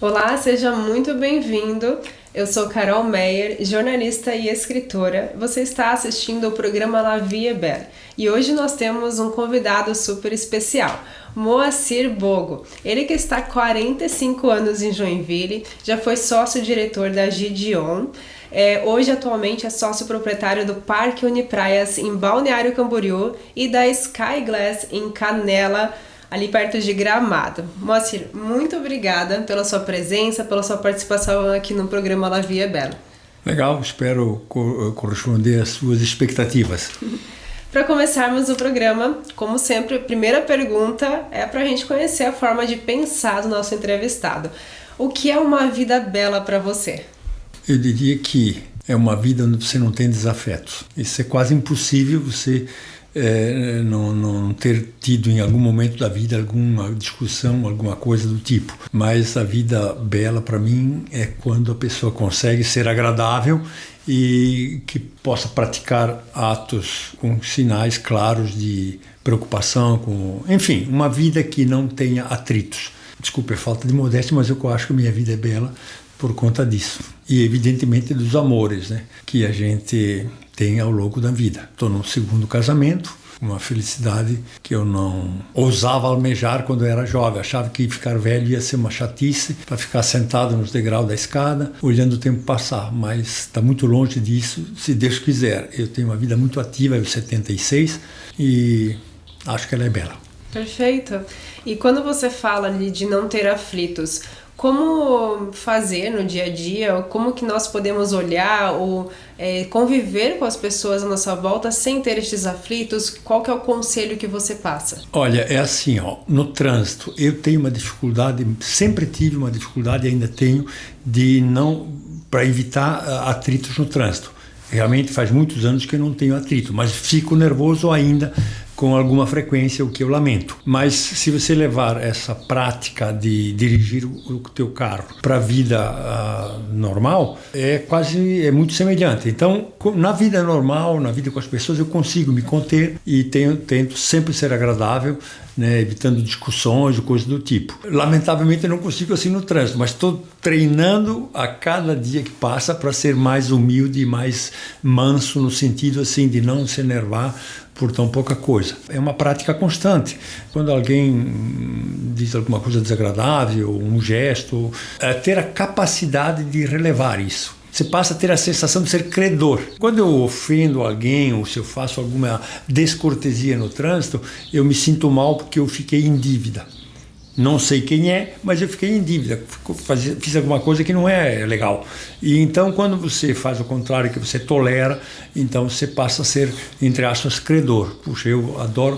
Olá, seja muito bem-vindo. Eu sou Carol Meyer, jornalista e escritora. Você está assistindo o programa La Vie est Belle e hoje nós temos um convidado super especial, Moacir Bogo. Ele que está há 45 anos em Joinville, já foi sócio-diretor da Gideon. Hoje, atualmente, é sócio proprietário do Parque Unipraias em Balneário Camboriú e da Sky Glass em Canela, ali perto de Gramado. Moacir, muito obrigada pela sua presença, pela sua participação aqui no programa La Vie est Belle. Legal, espero corresponder às suas expectativas. Para começarmos o programa, como sempre, a primeira pergunta é para a gente conhecer a forma de pensar do nosso entrevistado. O que é uma vida bela para você? Eu diria que é uma vida onde você não tem desafetos. Isso é quase impossível você não ter tido em algum momento da vida alguma discussão, alguma coisa do tipo. Mas a vida bela para mim é quando a pessoa consegue ser agradável e que possa praticar atos com sinais claros de preocupação, enfim, uma vida que não tenha atritos. Desculpe a falta de modéstia, mas eu acho que a minha vida é bela por conta disso. E evidentemente dos amores, né, que a gente tem ao longo da vida. Estou num segundo casamento, uma felicidade que eu não ousava almejar quando eu era jovem. Achava que ficar velho ia ser uma chatice para ficar sentado nos degraus da escada, olhando o tempo passar. Mas está muito longe disso, se Deus quiser. Eu tenho uma vida muito ativa, eu 76, e acho que ela é bela. Perfeito. E quando você fala ali de não ter aflitos, como fazer no dia a dia, como que nós podemos olhar ou conviver com as pessoas à nossa volta sem ter estes aflitos? Qual que é o conselho que você passa? Olha, é assim, no trânsito, eu tenho uma dificuldade, sempre tive uma dificuldade e ainda tenho, para evitar atritos no trânsito. Realmente faz muitos anos que eu não tenho atrito, mas fico nervoso ainda com alguma frequência, o que eu lamento. Mas se você levar essa prática de dirigir o teu carro para a vida normal, é muito semelhante. Então, na vida normal, na vida com as pessoas, eu consigo me conter e tento sempre ser agradável, né, evitando discussões ou coisas do tipo. Lamentavelmente eu não consigo assim no trânsito, mas estou treinando a cada dia que passa para ser mais humilde e mais manso, no sentido assim de não se enervar por tão pouca coisa. É uma prática constante. Quando alguém diz alguma coisa desagradável, um gesto, ter a capacidade de relevar isso. Você passa a ter a sensação de ser credor. Quando eu ofendo alguém ou se eu faço alguma descortesia no trânsito, eu me sinto mal porque eu fiquei em dívida. Não sei quem é, mas eu fiquei em dívida, fiz alguma coisa que não é legal. E então, quando você faz o contrário, que você tolera, então você passa a ser, entre aspas, credor. Puxa, eu adoro,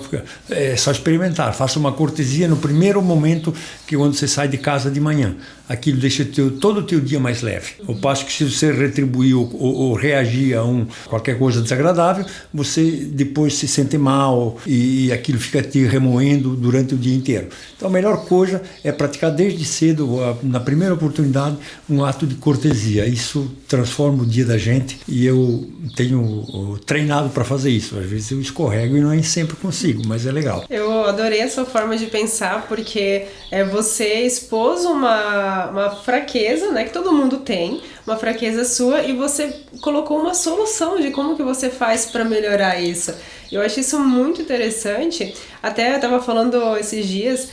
é só experimentar. Faça uma cortesia no primeiro momento quando você sai de casa de manhã. Aquilo deixa todo o teu dia mais leve. Ao passo que se você retribuir ou reagir a qualquer coisa desagradável, você depois se sente mal e aquilo fica te remoendo durante o dia inteiro. Então a melhor coisa é praticar desde cedo, na primeira oportunidade, um ato de cortesia. Isso transforma o dia da gente e eu tenho treinado para fazer isso. Às vezes eu escorrego e não sempre consigo, mas é legal. Eu adorei a sua forma de pensar, porque você expôs uma fraqueza, né, que todo mundo tem, uma fraqueza sua, e você colocou uma solução de como que você faz para melhorar isso. Eu acho isso muito interessante. Até eu estava falando esses dias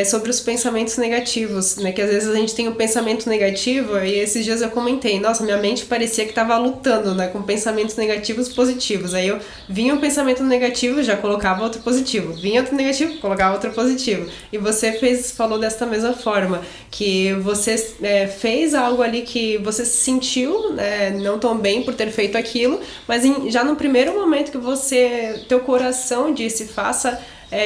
sobre os pensamentos negativos, né? Que às vezes a gente tem um pensamento negativo e esses dias eu comentei, nossa, minha mente parecia que estava lutando, né, com pensamentos negativos positivos. Aí eu vinha um pensamento negativo, já colocava outro positivo. Vinha outro negativo, colocava outro positivo. E você falou desta mesma forma, que você fez algo ali que você se sentiu, né, não tão bem por ter feito aquilo, mas já no primeiro momento que teu coração disse, faça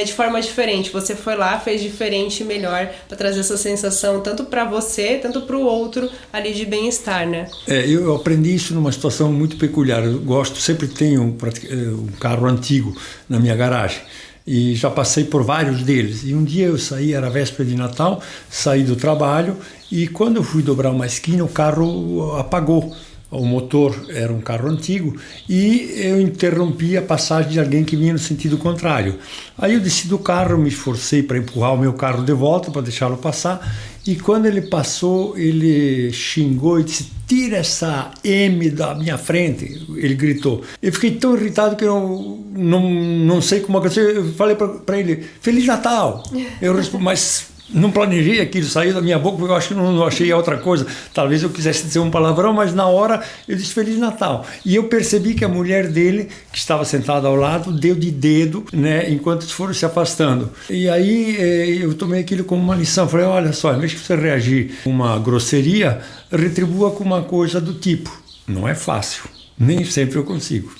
de forma diferente. Você foi lá, fez diferente e melhor para trazer essa sensação tanto para você, tanto para o outro ali de bem-estar, né? Eu aprendi isso numa situação muito peculiar. Eu sempre tenho um carro antigo na minha garagem e já passei por vários deles. E um dia eu saí, era véspera de Natal, saí do trabalho e quando eu fui dobrar uma esquina o carro apagou. o motor era um carro antigo e eu interrompi a passagem de alguém que vinha no sentido contrário. Aí eu desci do carro, me esforcei para empurrar o meu carro de volta, para deixá-lo passar, e quando ele passou, ele xingou e disse: tira essa M da minha frente, ele gritou. Eu fiquei tão irritado que eu não sei como aconteceu. Eu falei para ele: Feliz Natal! Eu respondi, mas não planejei aquilo, saiu da minha boca, porque eu acho que não achei outra coisa. Talvez eu quisesse dizer um palavrão, mas na hora eu disse Feliz Natal. E eu percebi que a mulher dele, que estava sentada ao lado, deu de dedo, né, enquanto eles foram se afastando. E aí eu tomei aquilo como uma lição. Falei: olha só, em vez de você reagir com uma grosseria, retribua com uma coisa do tipo. Não é fácil, nem sempre eu consigo.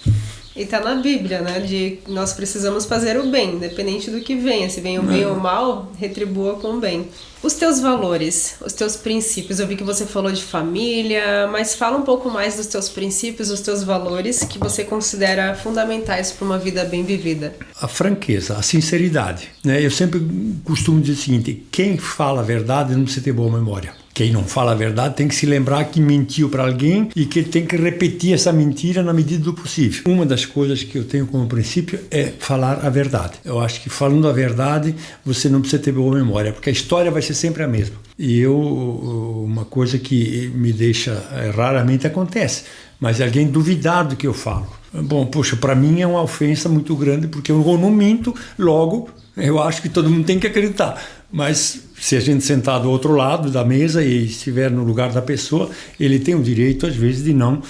E tá na Bíblia, né? De nós precisamos fazer o bem, independente do que venha. Se vem o bem ou o mal, retribua com o bem. Os teus valores, os teus princípios. Eu vi que você falou de família, mas fala um pouco mais dos teus princípios, dos teus valores que você considera fundamentais para uma vida bem vivida. A franqueza, a sinceridade, né? Eu sempre costumo dizer o seguinte: quem fala a verdade não precisa ter boa memória. Quem não fala a verdade tem que se lembrar que mentiu para alguém e que ele tem que repetir essa mentira na medida do possível. Uma das coisas que eu tenho como princípio é falar a verdade. Eu acho que falando a verdade você não precisa ter boa memória, porque a história vai ser sempre a mesma. E uma coisa que me deixa, raramente acontece, mas é alguém duvidar do que eu falo. Bom, poxa, para mim é uma ofensa muito grande, porque eu não minto, logo eu acho que todo mundo tem que acreditar. Mas se a gente sentar do outro lado da mesa e estiver no lugar da pessoa, ele tem o direito, às vezes, de não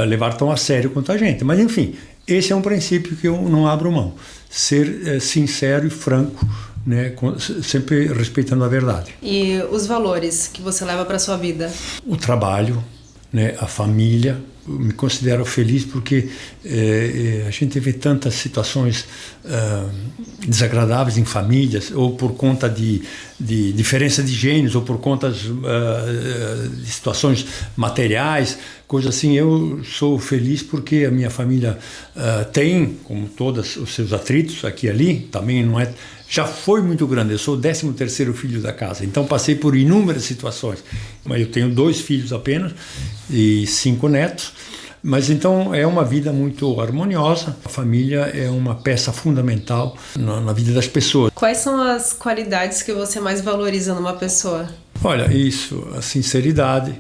levar tão a sério quanto a gente. Mas, enfim, esse é um princípio que eu não abro mão. Ser sincero e franco, né, sempre respeitando a verdade. E os valores que você leva para a sua vida? O trabalho, né, a família. Eu me considero feliz porque a gente vê tantas situações desagradáveis em famílias, ou por conta de diferença de gênios, ou por conta de situações materiais, coisas assim. Eu sou feliz porque a minha família tem, como todos os seus atritos aqui e ali, também não é... Já foi muito grande, eu sou o 13º filho da casa, então passei por inúmeras situações. Mas eu tenho 2 filhos apenas e 5 netos, mas então é uma vida muito harmoniosa. A família é uma peça fundamental na vida das pessoas. Quais são as qualidades que você mais valoriza numa pessoa? Olha, isso, a sinceridade,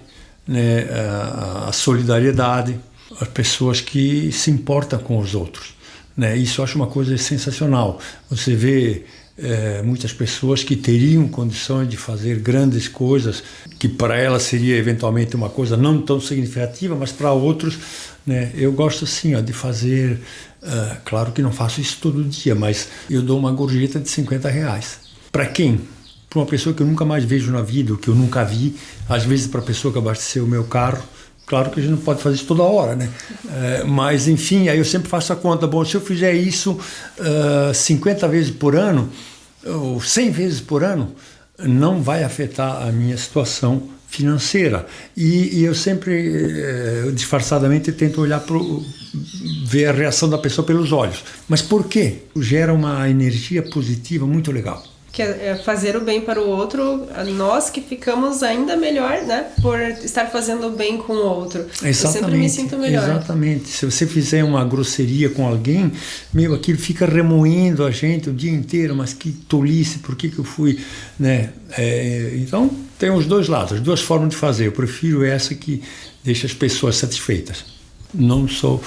né, a solidariedade, as pessoas que se importam com os outros, né? Isso eu acho uma coisa sensacional. Você vê muitas pessoas que teriam condições de fazer grandes coisas, que para elas seria eventualmente uma coisa não tão significativa, mas para outros, né? Eu gosto sim, de fazer, claro que não faço isso todo dia, mas eu dou uma gorjeta de R$50. Para quem? Para uma pessoa que eu nunca mais vejo na vida, ou que eu nunca vi, às vezes para a pessoa que abasteceu o meu carro. Claro que a gente não pode fazer isso toda hora, né? Mas, enfim, aí eu sempre faço a conta. Bom, se eu fizer isso 50 vezes por ano, ou 100 vezes por ano, não vai afetar a minha situação financeira. E eu sempre, disfarçadamente, tento olhar ver a reação da pessoa pelos olhos. Mas por quê? Gera uma energia positiva muito legal. Que é fazer o bem para o outro, nós que ficamos ainda melhor, né, por estar fazendo o bem com o outro. Exatamente, eu sempre me sinto melhor. Exatamente. Se você fizer uma grosseria com alguém, aquilo fica remoendo a gente o dia inteiro, mas que tolice, por que eu fui, né? Então, tem os dois lados, as duas formas de fazer. Eu prefiro essa que deixa as pessoas satisfeitas. Não sou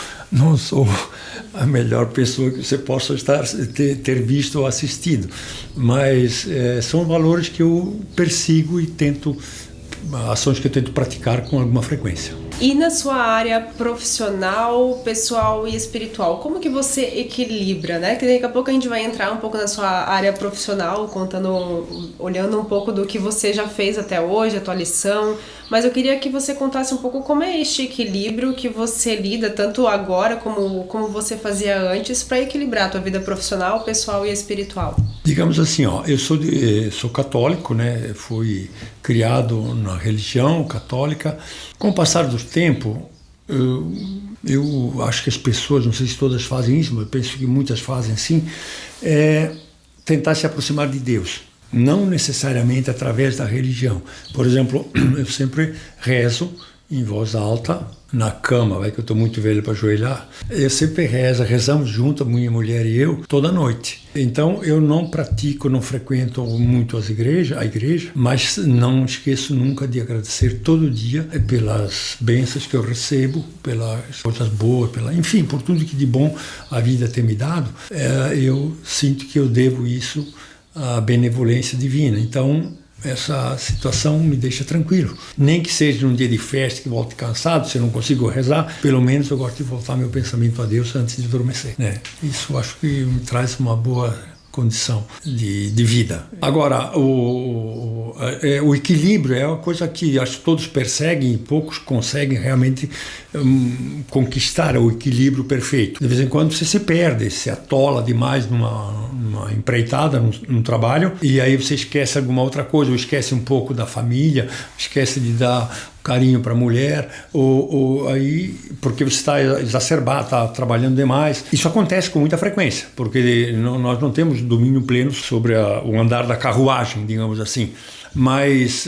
a melhor pessoa que você possa ter visto ou assistido, mas são valores que eu persigo e ações que eu tento praticar com alguma frequência. E na sua área profissional, pessoal e espiritual, como que você equilibra, né? Que daqui a pouco a gente vai entrar um pouco na sua área profissional, olhando um pouco do que você já fez até hoje, a tua lição, mas eu queria que você contasse um pouco como é este equilíbrio que você lida, tanto agora como você fazia antes, para equilibrar a tua vida profissional, pessoal e espiritual. Digamos assim, eu sou católico, né? Fui criado na religião católica. Com o passar do tempo, eu acho que as pessoas, não sei se todas fazem isso, mas eu penso que muitas fazem sim, tentar se aproximar de Deus. Não necessariamente através da religião. Por exemplo, eu sempre rezo em voz alta, na cama, vai que eu estou muito velho para ajoelhar. Eu sempre rezamos junto, minha mulher e eu, toda noite. Então eu não pratico, não frequento muito a igreja, mas não esqueço nunca de agradecer todo dia pelas bênçãos que eu recebo, pelas coisas boas, enfim, por tudo que de bom a vida tem me dado. Eu sinto que eu devo isso à benevolência divina. Então essa situação me deixa tranquilo. Nem que seja num dia de festa que volte cansado, se eu não consigo rezar, pelo menos eu gosto de voltar meu pensamento a Deus antes de adormecer, né? Isso eu acho que me traz uma boa condição de vida. Agora, o equilíbrio é uma coisa que acho que todos perseguem e poucos conseguem realmente conquistar o equilíbrio perfeito. De vez em quando você se perde, se atola demais numa empreitada, num trabalho, e aí você esquece alguma outra coisa, ou esquece um pouco da família, esquece de dar carinho para a mulher, ou aí porque você está exacerbado, está trabalhando demais. Isso acontece com muita frequência, porque nós não temos domínio pleno sobre o andar da carruagem, digamos assim. Mas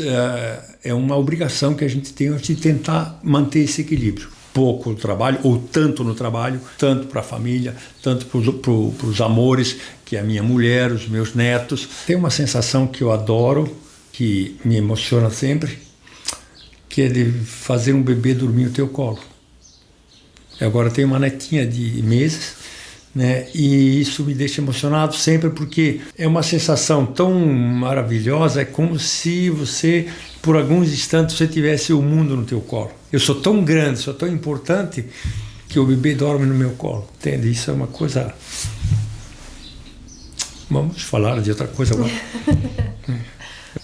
é uma obrigação que a gente tem de tentar manter esse equilíbrio. Pouco no trabalho, ou tanto no trabalho, tanto para a família, tanto para os amores, que é a minha mulher, os meus netos. Tem uma sensação que eu adoro, que me emociona sempre, que é de fazer um bebê dormir no teu colo. Agora tenho uma netinha de meses, né? E isso me deixa emocionado sempre, porque é uma sensação tão maravilhosa, é como se você, por alguns instantes, você tivesse o mundo no teu colo. Eu sou tão grande, sou tão importante, que o bebê dorme no meu colo, entende? Isso é uma coisa... Vamos falar de outra coisa agora.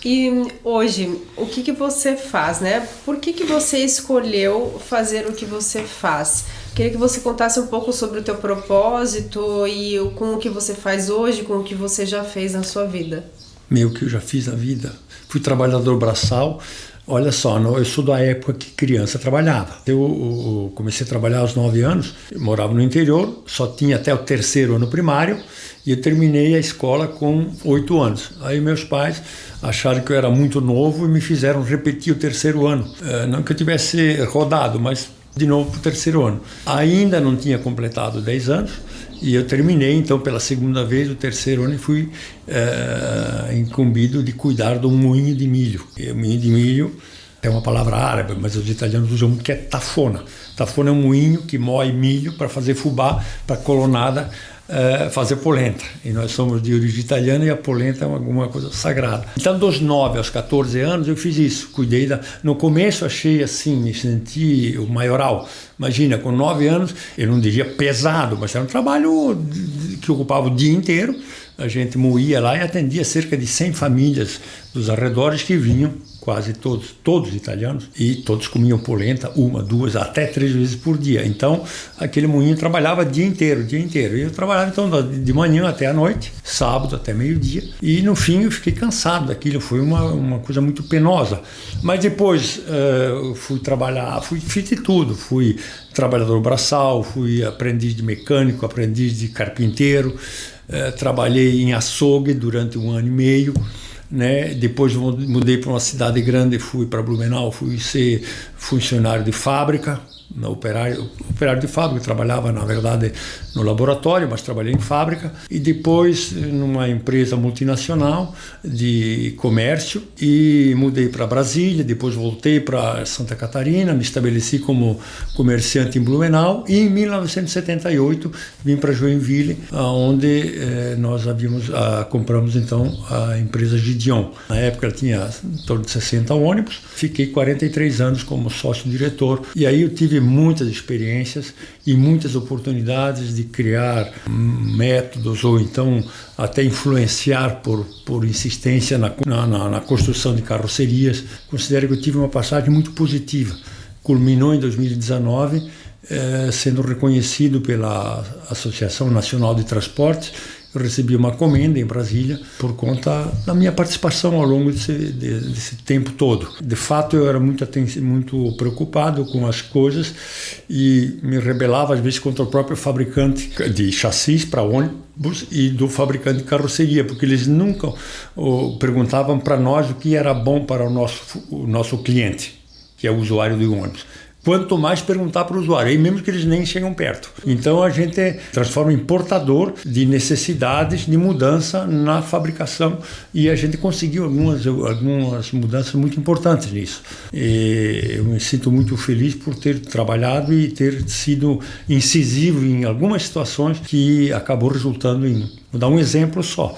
E hoje, o que você faz, né? Por que você escolheu fazer o que você faz? Queria que você contasse um pouco sobre o teu propósito e com o que você faz hoje, com o que você já fez na sua vida. O que eu já fiz na vida? Fui trabalhador braçal. Olha só, eu sou da época que criança trabalhava. Eu comecei a trabalhar aos 9 anos, morava no interior, só tinha até o 3º ano primário, e eu terminei a escola com 8 anos. Aí meus pais acharam que eu era muito novo e me fizeram repetir o 3º ano. Não que eu tivesse rodado, mas de novo para o 3º ano. Ainda não tinha completado 10 anos, e eu terminei, então, pela segunda vez, o 3º ano, e fui incumbido de cuidar do moinho de milho. E o moinho de milho é uma palavra árabe, mas os italianos usam muito, que é tafona. Tafona é um moinho que moe milho para fazer fubá, para colonada fazer polenta. E nós somos de origem italiana, e a polenta é alguma coisa sagrada. Então, dos 9 aos 14 anos, eu fiz isso. Cuidei no começo achei assim, me senti o maioral. Imagina, com 9 anos, eu não diria pesado, mas era um trabalho que ocupava o dia inteiro. A gente moía lá e atendia cerca de 100 famílias dos arredores que vinham, quase todos italianos, e todos comiam polenta 1, 2, até 3 vezes por dia. Então, aquele moinho trabalhava o dia inteiro. E eu trabalhava, então, de manhã até a noite, sábado até meio-dia, e no fim eu fiquei cansado daquilo, foi uma coisa muito penosa. Mas depois fui trabalhar, fiz de tudo, fui trabalhador braçal, fui aprendiz de mecânico, aprendiz de carpinteiro, trabalhei em açougue durante 1 ano e meio, né? Depois mudei para uma cidade grande, fui para Blumenau, fui ser funcionário de fábrica, operário de fábrica. Trabalhava, na verdade, no laboratório, mas trabalhei em fábrica, e depois numa empresa multinacional de comércio, e mudei para Brasília. Depois voltei para Santa Catarina, me estabeleci como comerciante em Blumenau, e em 1978 vim para Joinville, onde nós compramos então a empresa Gideon. Na época ela tinha em torno de 60 ônibus, fiquei 43 anos como sócio-diretor, e aí eu tive muitas experiências e muitas oportunidades de criar métodos, ou então até influenciar por insistência na construção de carrocerias. Considero que eu tive uma passagem muito positiva. Culminou em 2019, sendo reconhecido pela Associação Nacional de Transportes. Eu recebi uma comenda em Brasília por conta da minha participação ao longo desse tempo todo. De fato, eu era muito preocupado com as coisas e me rebelava às vezes contra o próprio fabricante de chassis para ônibus e do fabricante de carroceria, porque eles nunca perguntavam para nós o que era bom para o nosso cliente, que é o usuário do ônibus. Quanto mais perguntar para o usuário, aí mesmo que eles nem chegam perto. Então a gente transforma em portador de necessidades de mudança na fabricação e a gente conseguiu algumas mudanças muito importantes nisso. E eu me sinto muito feliz por ter trabalhado e ter sido incisivo em algumas situações que acabou resultando em... Vou dar um exemplo só.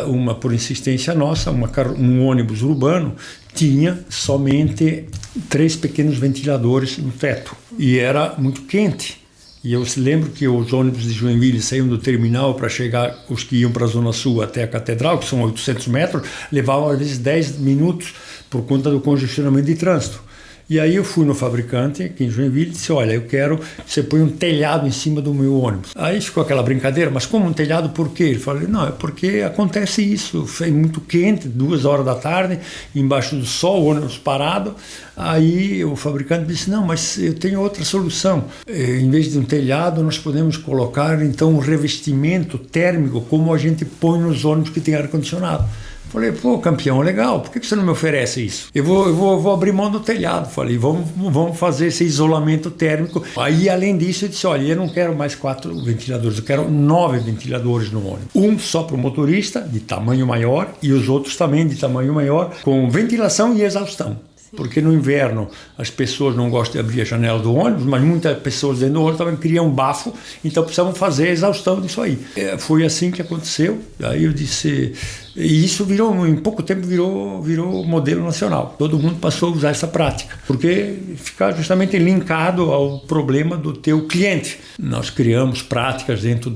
Uma por insistência nossa, um ônibus urbano tinha somente 3 pequenos ventiladores no teto e era muito quente. E eu lembro que os ônibus de Joinville saíam do terminal para chegar, os que iam para a Zona Sul até a Catedral, que são 800 metros, levavam às vezes 10 minutos por conta do congestionamento de trânsito. E aí eu fui no fabricante aqui em Joinville e disse, olha, eu quero que você ponha um telhado em cima do meu ônibus. Aí ficou aquela brincadeira, mas como um telhado, por quê? Ele falou, não, é porque acontece isso, foi muito quente, 2 horas da tarde, embaixo do sol, o ônibus parado. Aí o fabricante disse, não, mas eu tenho outra solução. Em vez de um telhado, nós podemos colocar então um revestimento térmico, como a gente põe nos ônibus que tem ar-condicionado. Falei, pô, campeão, legal, por que você não me oferece isso? Eu vou abrir mão do telhado. Falei, vamos fazer esse isolamento térmico. Aí, além disso, eu disse, olha, eu não quero mais 4 ventiladores, eu quero 9 ventiladores no ônibus. Um só para o motorista, de tamanho maior, e os outros também de tamanho maior, com ventilação e exaustão. Porque no inverno as pessoas não gostam de abrir a janela do ônibus, mas muitas pessoas dentro do ônibus também criam bafo, então precisavam fazer a exaustão disso aí. Foi assim que aconteceu. Aí eu disse... E isso em pouco tempo virou modelo nacional. Todo mundo passou a usar essa prática, porque fica justamente linkado ao problema do teu cliente. Nós criamos práticas dentro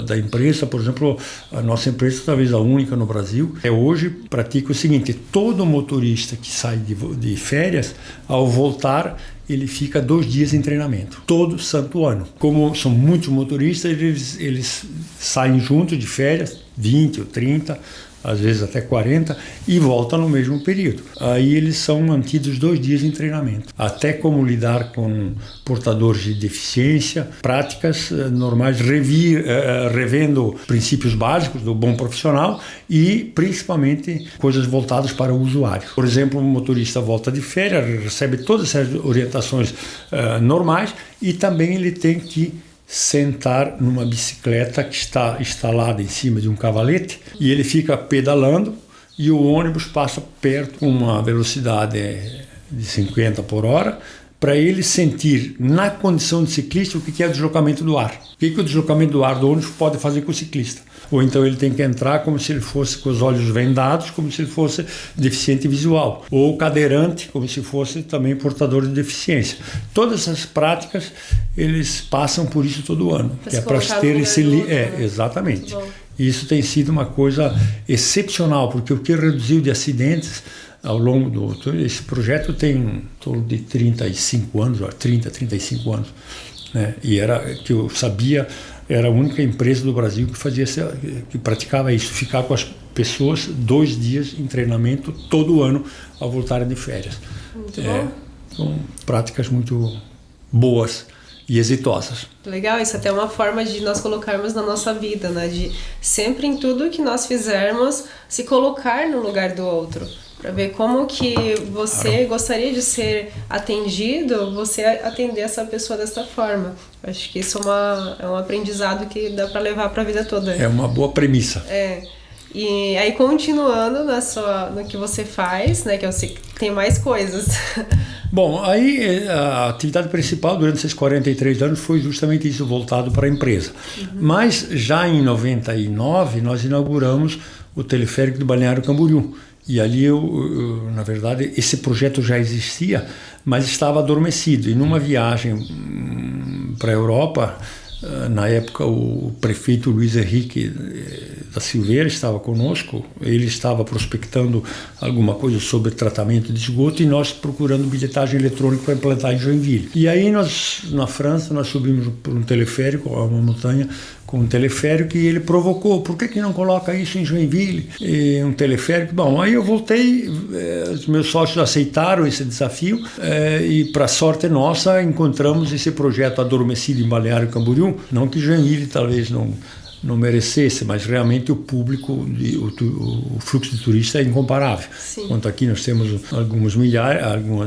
da empresa, por exemplo, a nossa empresa, talvez a única no Brasil, hoje pratica o seguinte, todo motorista que sai de férias, ao voltar, ele fica 2 dias em treinamento, todo santo ano. Como são muitos motoristas, eles saem juntos de férias, 20 ou 30, às vezes até 40, e voltam no mesmo período. Aí eles são mantidos 2 dias em treinamento. Até como lidar com portadores de deficiência, práticas normais, revendo princípios básicos do bom profissional e principalmente coisas voltadas para o usuário. Por exemplo, um motorista volta de férias, recebe todas essas orientações normais e também ele tem que sentar numa bicicleta que está instalada em cima de um cavalete e ele fica pedalando e o ônibus passa perto com uma velocidade de 50 por hora para ele sentir na condição de ciclista o que é o deslocamento do ar. O que o deslocamento do ar do ônibus pode fazer com o ciclista. Ou então ele tem que entrar como se ele fosse com os olhos vendados, como se ele fosse deficiente visual. Ou cadeirante, como se fosse também portador de deficiência. Todas essas práticas, eles passam por isso todo ano. Que é para ter esse... exatamente. Isso tem sido uma coisa excepcional, porque o que reduziu de acidentes ao longo do... Esse projeto tem em torno de 35 anos, 35 anos. Né? E era que eu sabia... Era a única empresa do Brasil que praticava isso, ficar com as pessoas 2 dias em treinamento todo ano ao voltarem de férias. Muito bom. São práticas muito boas e exitosas. Legal, isso até é uma forma de nós colocarmos na nossa vida, né? De sempre em tudo que nós fizermos, se colocar no lugar do outro. Para ver como que você gostaria de ser atendido, você atender essa pessoa dessa forma. Acho que isso é um aprendizado que dá para levar para a vida toda. É uma boa premissa. E aí, continuando no que você faz, né, que eu sei que tem mais coisas. Bom, aí a atividade principal durante esses 43 anos foi justamente isso, voltado para a empresa. Mas já em 99 nós inauguramos o teleférico do Balneário Camboriú. E ali, na verdade, esse projeto já existia, mas estava adormecido. E numa viagem para a Europa, na época o prefeito Luiz Henrique da Silveira estava conosco, ele estava prospectando alguma coisa sobre tratamento de esgoto e nós procurando bilhetagem eletrônica para implantar em Joinville. E aí nós, na França, nós subimos por um teleférico, uma montanha, com um teleférico, e ele provocou, por que não coloca isso em Joinville? E um teleférico, bom, aí eu voltei, os meus sócios aceitaram esse desafio e, para sorte nossa, encontramos esse projeto adormecido em Balneário Camboriú, não que Joinville talvez não merecesse, mas realmente o público, o fluxo de turista é incomparável. Sim. Enquanto aqui nós temos alguns milhares,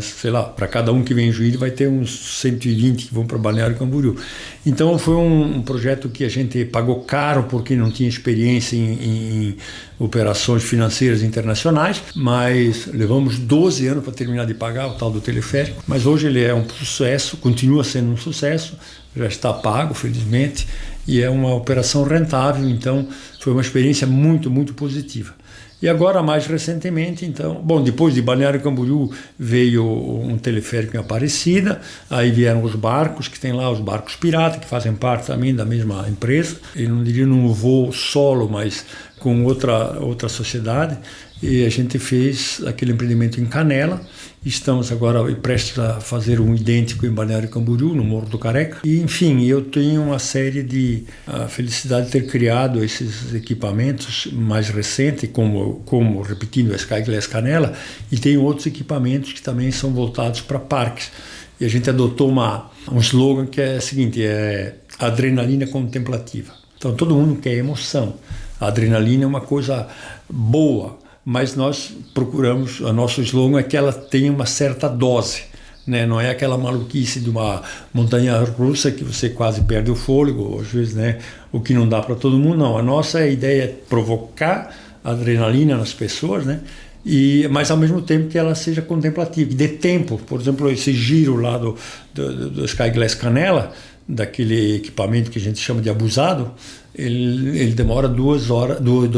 sei lá, para cada um que vem em Juízo vai ter uns 120 que vão para Balneário Camboriú. Então foi um projeto que a gente pagou caro porque não tinha experiência em operações financeiras internacionais, mas levamos 12 anos para terminar de pagar o tal do teleférico, mas hoje ele é um sucesso, continua sendo um sucesso, já está pago, felizmente, e é uma operação rentável, então foi uma experiência muito, muito positiva. E agora, mais recentemente, então, depois de Balneário Camboriú veio um teleférico em Aparecida, aí vieram os barcos, que tem lá os barcos pirata, que fazem parte também da mesma empresa, eu não diria num voo solo, mas com outra sociedade, e a gente fez aquele empreendimento em Canela. Estamos agora prestes a fazer um idêntico em Balneário Camboriú, no Morro do Careca. E, enfim, eu tenho uma série de felicidade de ter criado esses equipamentos mais recentes, como repetindo, a Sky Glass Canela, e tenho outros equipamentos que também são voltados para parques. E a gente adotou um slogan que é o seguinte, é adrenalina contemplativa. Então, todo mundo quer emoção. A adrenalina é uma coisa boa, mas nós procuramos, o nosso slogan é que ela tenha uma certa dose, né? Não é aquela maluquice de uma montanha russa que você quase perde o fôlego, às vezes, né? O que não dá para todo mundo, não. A nossa ideia é provocar adrenalina nas pessoas, né? Mas ao mesmo tempo que ela seja contemplativa, que dê tempo. Por exemplo, esse giro lá do Sky Glass Canela, daquele equipamento que a gente chama de abusado, ele demora 2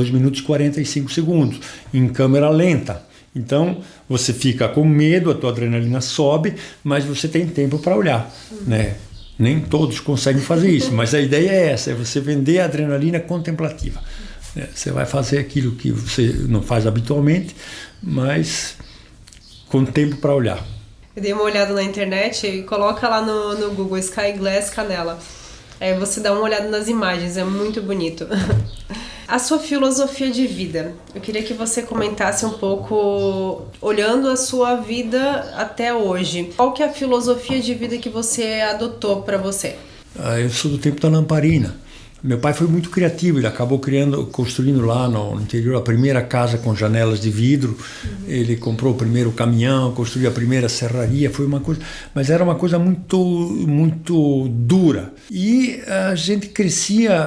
minutos e 45 segundos, em câmera lenta. Então, você fica com medo, a tua adrenalina sobe, mas você tem tempo para olhar, né? Nem todos conseguem fazer isso, mas a ideia é essa, é você vender a adrenalina contemplativa. Você vai fazer aquilo que você não faz habitualmente, mas com tempo para olhar. Eu dei uma olhada na internet e coloca lá no Google Sky Glass Canela. Aí você dá uma olhada nas imagens, é muito bonito. A sua filosofia de vida. Eu queria que você comentasse um pouco, olhando a sua vida até hoje. Qual que é a filosofia de vida que você adotou para você? Eu sou do tempo da lamparina. Meu pai foi muito criativo, ele acabou construindo lá no interior a primeira casa com janelas de vidro. Ele comprou o primeiro caminhão, construiu a primeira serraria, foi uma coisa, mas era uma coisa muito, muito dura. E a gente crescia,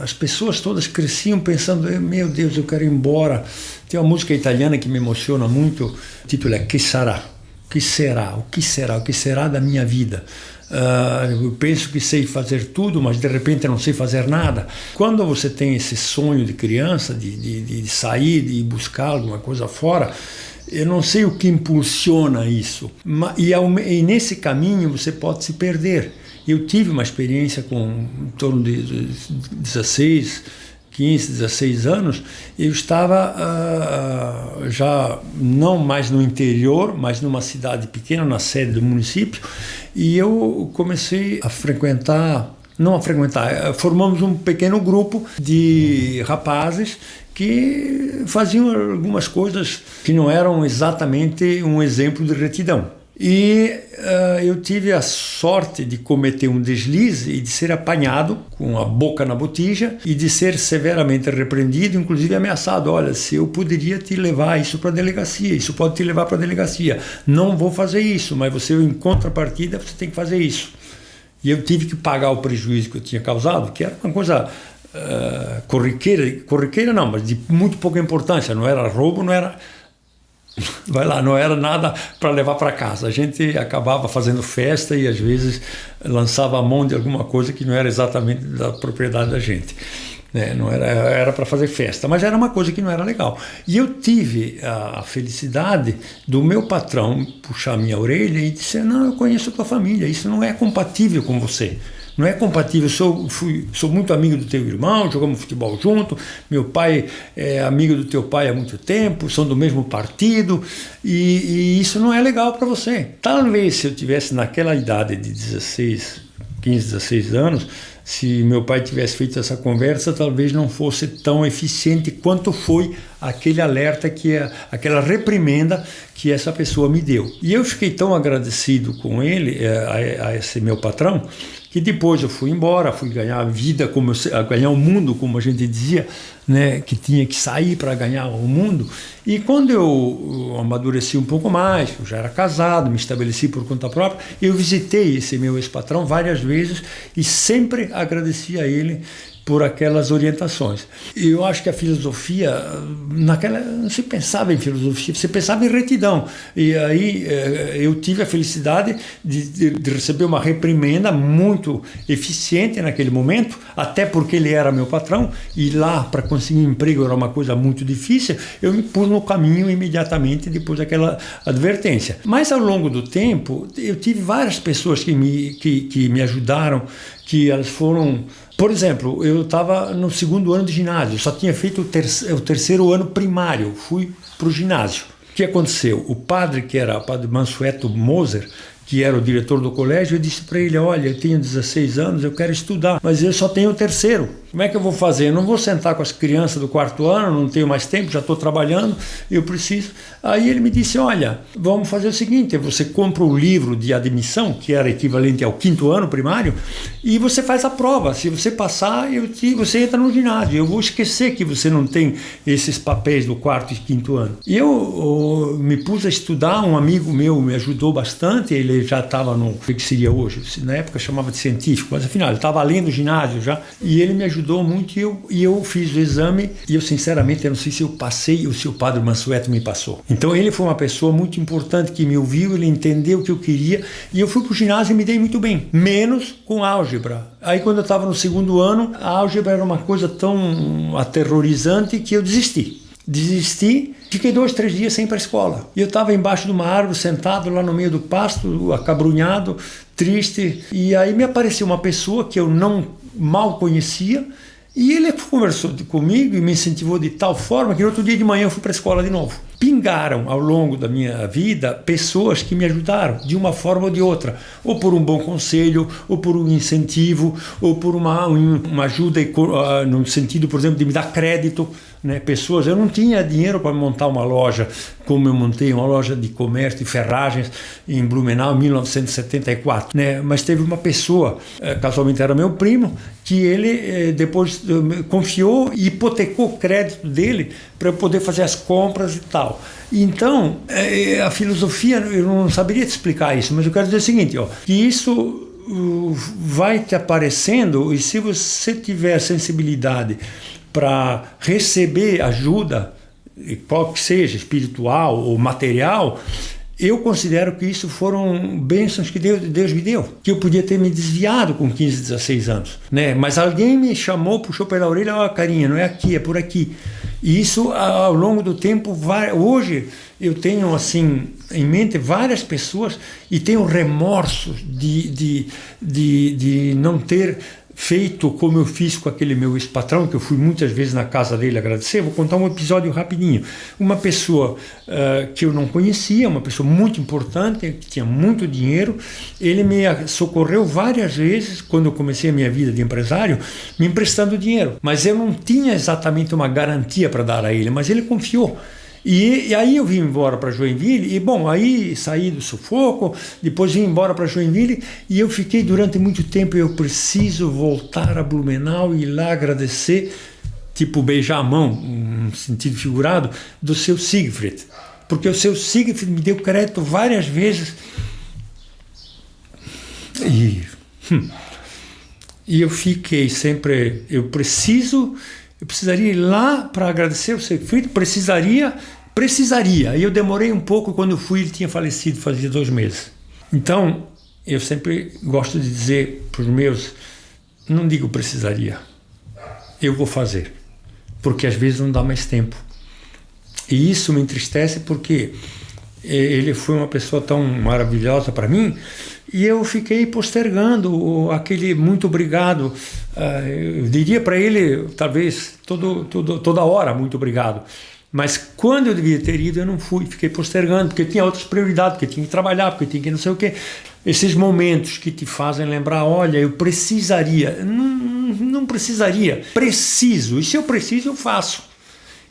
as pessoas todas cresciam pensando, meu Deus, eu quero ir embora. Tem uma música italiana que me emociona muito, o título é Que sarà? O que será? O que será? O que será da minha vida? Eu penso que sei fazer tudo, mas de repente não sei fazer nada. Quando você tem esse sonho de criança, de sair, de buscar alguma coisa fora, eu não sei o que impulsiona isso. E nesse caminho você pode se perder. Eu tive uma experiência com em torno de 15, 16 anos, eu estava já não mais no interior, mas numa cidade pequena, na sede do município, e eu comecei a formamos um pequeno grupo de rapazes que faziam algumas coisas que não eram exatamente um exemplo de retidão. E eu tive a sorte de cometer um deslize e de ser apanhado com a boca na botija e de ser severamente repreendido, inclusive ameaçado. Olha, se eu poderia te levar isso para a delegacia, isso pode te levar para a delegacia. Não vou fazer isso, mas você, em contrapartida, você tem que fazer isso. E eu tive que pagar o prejuízo que eu tinha causado, que era uma coisa corriqueira não, mas de muito pouca importância. Não era roubo, não era... não era nada para levar para casa. A gente acabava fazendo festa e às vezes lançava a mão de alguma coisa que não era exatamente da propriedade da gente, né? Não era para fazer festa, mas era uma coisa que não era legal. E eu tive a felicidade do meu patrão puxar a minha orelha e dizer: não, eu conheço a tua família, isso não é compatível com você. Não é compatível, sou muito amigo do teu irmão, jogamos futebol junto, meu pai é amigo do teu pai há muito tempo, são do mesmo partido, e isso não é legal para você. Talvez se eu tivesse naquela idade de 15, 16 anos, se meu pai tivesse feito essa conversa, talvez não fosse tão eficiente quanto foi aquele alerta, aquela reprimenda que essa pessoa me deu. E eu fiquei tão agradecido com ele, a esse meu patrão, que depois eu fui embora, fui ganhar a vida, ganhar o mundo, como a gente dizia, né, que tinha que sair para ganhar o mundo. E quando eu amadureci um pouco mais, eu já era casado, me estabeleci por conta própria, eu visitei esse meu ex-patrão várias vezes e sempre agradeci a ele por aquelas orientações. E eu acho que a filosofia, não se pensava em filosofia, você pensava em retidão. E aí eu tive a felicidade de receber uma reprimenda muito eficiente naquele momento, até porque ele era meu patrão, e lá para conseguir um emprego era uma coisa muito difícil, eu me pus no caminho imediatamente depois daquela advertência. Mas ao longo do tempo, eu tive várias pessoas que me ajudaram, que elas foram... Por exemplo, eu estava no 2º ano de ginásio, só tinha feito o 3º ano primário, fui para o ginásio. O que aconteceu? O padre, que era o padre Mansueto Moser, que era o diretor do colégio, eu disse para ele, olha, eu tenho 16 anos, eu quero estudar, mas eu só tenho o 3º. Como é que eu vou fazer? Eu não vou sentar com as crianças do 4º ano, não tenho mais tempo, já estou trabalhando, eu preciso. Aí ele me disse, olha, vamos fazer o seguinte, você compra o livro de admissão, que era equivalente ao 5º ano primário, e você faz a prova. Se você passar, você entra no ginásio. Eu vou esquecer que você não tem esses papéis do 4º e 5º ano. E eu me pus a estudar, um amigo meu me ajudou bastante, ele já estava no que seria hoje, na época chamava de científico, mas afinal ele estava além do ginásio já, e ele me ajudou muito e eu fiz o exame e eu sinceramente eu não sei se eu passei ou se o padre Mansueto me passou. Então ele foi uma pessoa muito importante que me ouviu, ele entendeu o que eu queria e eu fui para o ginásio e me dei muito bem, menos com álgebra. Aí quando eu estava no 2º ano, a álgebra era uma coisa tão aterrorizante que eu desisti, fiquei 2, 3 dias sem ir para a escola. E eu estava embaixo de uma árvore, sentado lá no meio do pasto, acabrunhado, triste. E aí me apareceu uma pessoa que eu mal conhecia, e ele conversou comigo e me incentivou de tal forma que no outro dia de manhã eu fui para a escola de novo. Pingaram ao longo da minha vida pessoas que me ajudaram de uma forma ou de outra, ou por um bom conselho, ou por um incentivo, ou por uma ajuda no sentido, por exemplo, de me dar crédito, né? Pessoas, eu não tinha dinheiro para montar uma loja, como eu montei uma loja de comércio e ferragens em Blumenau em 1974, né? Mas teve uma pessoa, casualmente era meu primo, que ele depois confiou e hipotecou o crédito dele para eu poder fazer as compras e tal. Então, a filosofia, eu não saberia te explicar isso, mas eu quero dizer o seguinte, que isso vai te aparecendo, e se você tiver sensibilidade para receber ajuda, qual que seja, espiritual ou material, eu considero que isso foram bênçãos que Deus me deu, que eu podia ter me desviado com 15, 16 anos, né? Mas alguém me chamou, puxou pela orelha, ó, carinha, não é aqui, é por aqui. E isso, ao longo do tempo, hoje eu tenho assim em mente várias pessoas e tenho remorso de não ter feito como eu fiz com aquele meu ex-patrão, que eu fui muitas vezes na casa dele agradecer. Vou contar um episódio rapidinho. Uma pessoa que eu não conhecia, uma pessoa muito importante, que tinha muito dinheiro, ele me socorreu várias vezes, quando eu comecei a minha vida de empresário, me emprestando dinheiro. Mas eu não tinha exatamente uma garantia para dar a ele, mas ele confiou. E aí eu vim embora para Joinville, e bom, aí saí do sufoco, depois vim embora para Joinville, e eu fiquei durante muito tempo, eu preciso voltar a Blumenau e ir lá agradecer, tipo beijar a mão, um sentido figurado, do seu Siegfried. Porque o seu Siegfried me deu crédito várias vezes, e eu fiquei sempre, eu precisaria ir lá para agradecer o Siegfried, precisaria, e eu demorei um pouco, quando eu fui ele tinha falecido fazia 2 meses. Então, eu sempre gosto de dizer para os meus, não digo precisaria, eu vou fazer, porque às vezes não dá mais tempo. E isso me entristece porque ele foi uma pessoa tão maravilhosa para mim, e eu fiquei postergando aquele muito obrigado. Eu diria para ele, talvez, toda hora, muito obrigado. Mas quando eu devia ter ido, eu não fui, fiquei postergando, porque tinha outras prioridades, porque tinha que trabalhar, porque tinha que não sei o quê. Esses momentos que te fazem lembrar, olha, eu precisaria. Não precisaria, preciso. E se eu preciso, eu faço.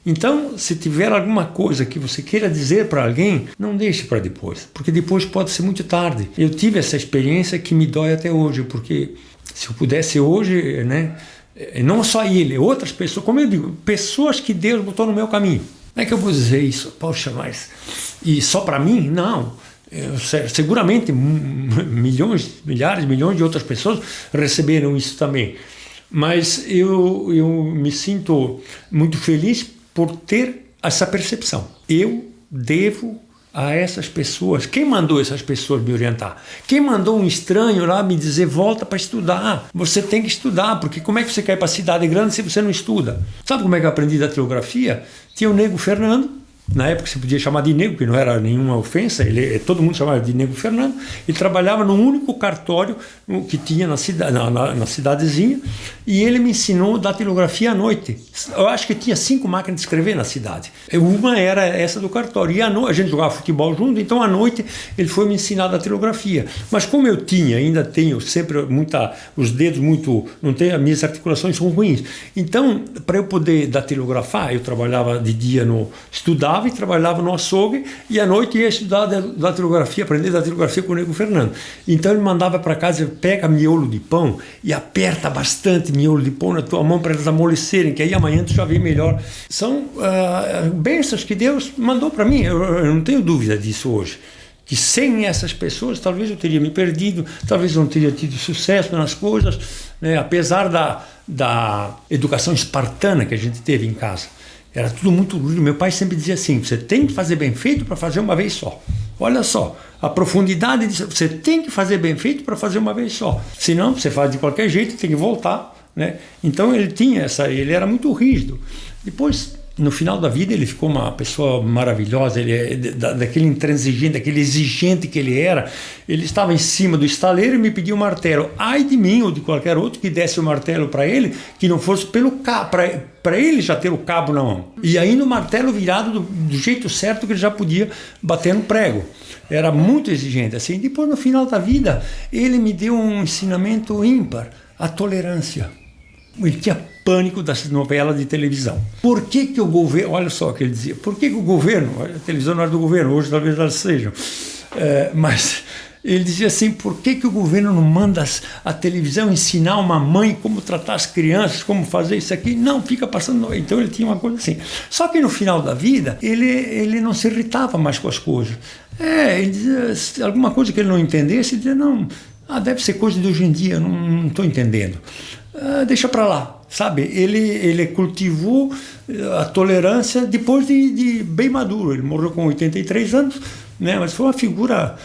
Então, se tiver alguma coisa que você queira dizer para alguém, não deixe para depois, porque depois pode ser muito tarde. Eu tive essa experiência que me dói até hoje, porque se eu pudesse hoje, né, não só ele, outras pessoas, como eu digo, pessoas que Deus botou no meu caminho. Não é que eu vou dizer isso, poxa, mas e só para mim? Não. Seguramente milhões, milhares, milhões de outras pessoas receberam isso também. Mas eu me sinto muito feliz por ter essa percepção. Eu devo a essas pessoas. Quem mandou essas pessoas me orientar? Quem mandou um estranho lá me dizer, volta para estudar? Você tem que estudar, porque como é que você quer ir para a cidade grande se você não estuda? Sabe como é que eu aprendi datilografia? Tinha o Nego Fernando. Na época você podia chamar de Nego, que não era nenhuma ofensa, todo mundo chamava de Nego Fernando. Ele trabalhava no único cartório que tinha na cidadezinha, e ele me ensinou datilografia à noite. Eu acho que tinha 5 máquinas de escrever na cidade. Uma era essa do cartório, e a gente jogava futebol junto, então à noite ele foi me ensinar datilografia. Mas como eu ainda tenho sempre os dedos muito, não tenho, as minhas articulações são ruins. Então, para eu poder datilografar, eu trabalhava de dia estudava e trabalhava no açougue, e à noite ia estudar datilografia, aprender datilografia com o Nego Fernando. Então ele mandava para casa, pega miolo de pão e aperta bastante miolo de pão na tua mão para elas amolecerem, que aí amanhã tu já vê melhor. São bênçãos que Deus mandou para mim, eu não tenho dúvida disso hoje. Que sem essas pessoas talvez eu teria me perdido, talvez eu não teria tido sucesso nas coisas, né? Apesar da educação espartana que a gente teve em casa. Era tudo muito duro. Meu pai sempre dizia assim, você tem que fazer bem feito para fazer uma vez só. Olha só, a profundidade disso, você tem que fazer bem feito para fazer uma vez só. Senão, você faz de qualquer jeito, tem que voltar, né? Então ele era muito rígido. Depois, no final da vida, ele ficou uma pessoa maravilhosa, daquele intransigente, daquele exigente que ele era. Ele estava em cima do estaleiro e me pediu um martelo. Ai de mim ou de qualquer outro que desse o martelo para ele, que não fosse pelo cabo, para ele já ter o cabo na mão. E ainda o martelo virado do jeito certo que ele já podia bater no prego. Era muito exigente. Assim. Depois, no final da vida, ele me deu um ensinamento ímpar, a tolerância. Ele tinha pânico das novelas de televisão. Por que o governo... Olha só o que ele dizia. Por que o governo... A televisão não era do governo, hoje talvez elas sejam. Mas ele dizia assim, por que o governo não manda a televisão ensinar uma mãe como tratar as crianças, como fazer isso aqui? Não, fica passando... Então ele tinha uma coisa assim. Só que no final da vida, ele não se irritava mais com as coisas. Ele dizia, alguma coisa que ele não entendesse, ele dizia, não... deve ser coisa de hoje em dia, não estou entendendo. Deixa para lá, sabe? Ele cultivou a tolerância depois de bem maduro. Ele morreu com 83 anos, né? Mas foi uma figura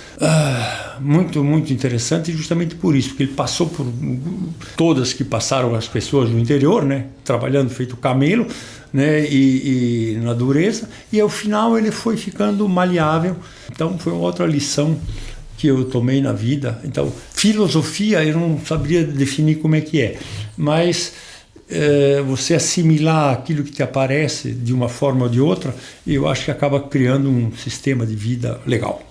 muito, muito interessante justamente por isso, porque ele passou por todas que passaram as pessoas do interior, né? Trabalhando feito camelo, né? E na dureza, e ao final ele foi ficando maleável. Então foi uma outra lição que eu tomei na vida. Então, filosofia eu não saberia definir como é que é, mas você assimilar aquilo que te aparece de uma forma ou de outra, eu acho que acaba criando um sistema de vida legal.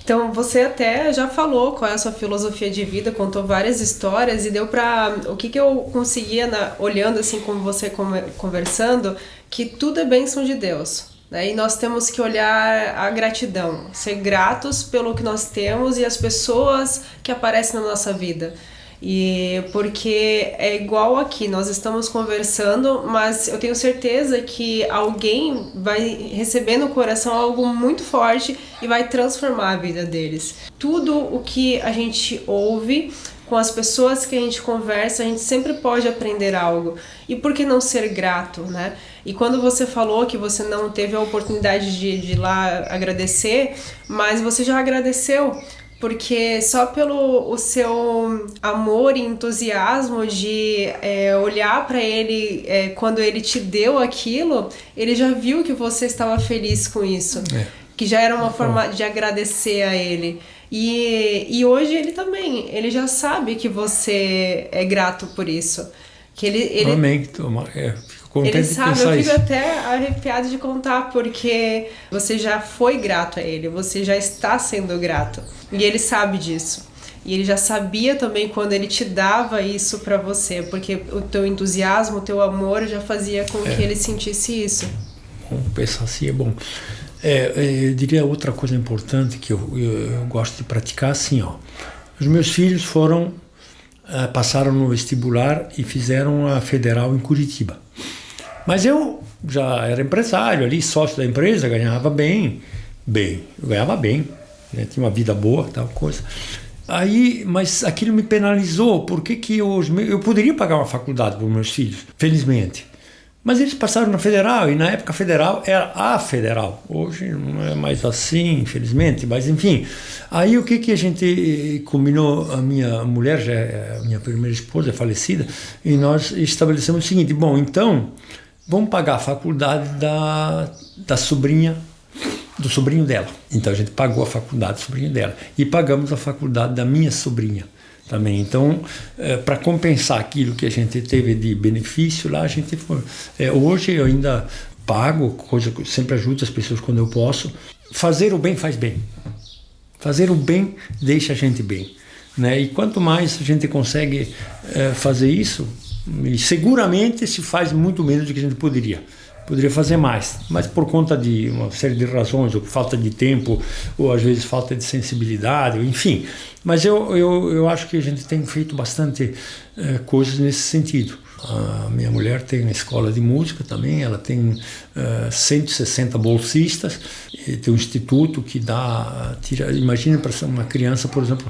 Então, você até já falou qual é a sua filosofia de vida, contou várias histórias e deu para... O que eu conseguia, olhando assim como você conversando, que tudo é bênção de Deus. E nós temos que olhar a gratidão, ser gratos pelo que nós temos e as pessoas que aparecem na nossa vida. E porque é igual aqui, nós estamos conversando, mas eu tenho certeza que alguém vai receber no coração algo muito forte e vai transformar a vida deles. Tudo o que a gente ouve, com as pessoas que a gente conversa, a gente sempre pode aprender algo. E por que não ser grato, né? E quando você falou que você não teve a oportunidade de ir lá agradecer, mas você já agradeceu, porque só pelo o seu amor e entusiasmo de olhar para ele quando ele te deu aquilo, ele já viu que você estava feliz com isso, que já era uma forma de agradecer a ele. E hoje ele já sabe que você é grato por isso. Que ele Amém. Ele sabe, eu fico até arrepiado de contar, porque você já foi grato a ele, você já está sendo grato. E ele sabe disso. E ele já sabia também quando ele te dava isso para você, porque o teu entusiasmo, o teu amor já fazia com que ele sentisse isso. Vamos pensar assim, é bom. Eu diria outra coisa importante que eu gosto de praticar, assim, ó. Os meus filhos passaram no vestibular e fizeram a federal em Curitiba. Mas eu já era empresário ali, sócio da empresa, ganhava bem, eu ganhava bem, né? Tinha uma vida boa, tal coisa. Aí, mas aquilo me penalizou, porque que eu poderia pagar uma faculdade para os meus filhos, felizmente. Mas eles passaram na federal, e na época a federal era a federal. Hoje não é mais assim, infelizmente, mas enfim. Aí o que a gente combinou, a minha mulher, a minha primeira esposa é falecida, e nós estabelecemos o seguinte: bom, então vamos pagar a faculdade da sobrinha, do sobrinho dela. Então a gente pagou a faculdade do sobrinho dela e pagamos a faculdade da minha sobrinha também. Então, para compensar aquilo que a gente teve de benefício lá, a gente foi. Hoje eu ainda pago, coisa que eu sempre ajudo as pessoas quando eu posso. Fazer o bem faz bem. Fazer o bem deixa a gente bem, né? E quanto mais a gente consegue fazer isso, e seguramente se faz muito menos do que a gente poderia fazer mais, mas por conta de uma série de razões, ou falta de tempo, ou às vezes falta de sensibilidade, enfim. Mas eu acho que a gente tem feito bastante coisas nesse sentido. A minha mulher tem uma escola de música também, ela tem 160 bolsistas, e tem um instituto que imagina para uma criança, por exemplo,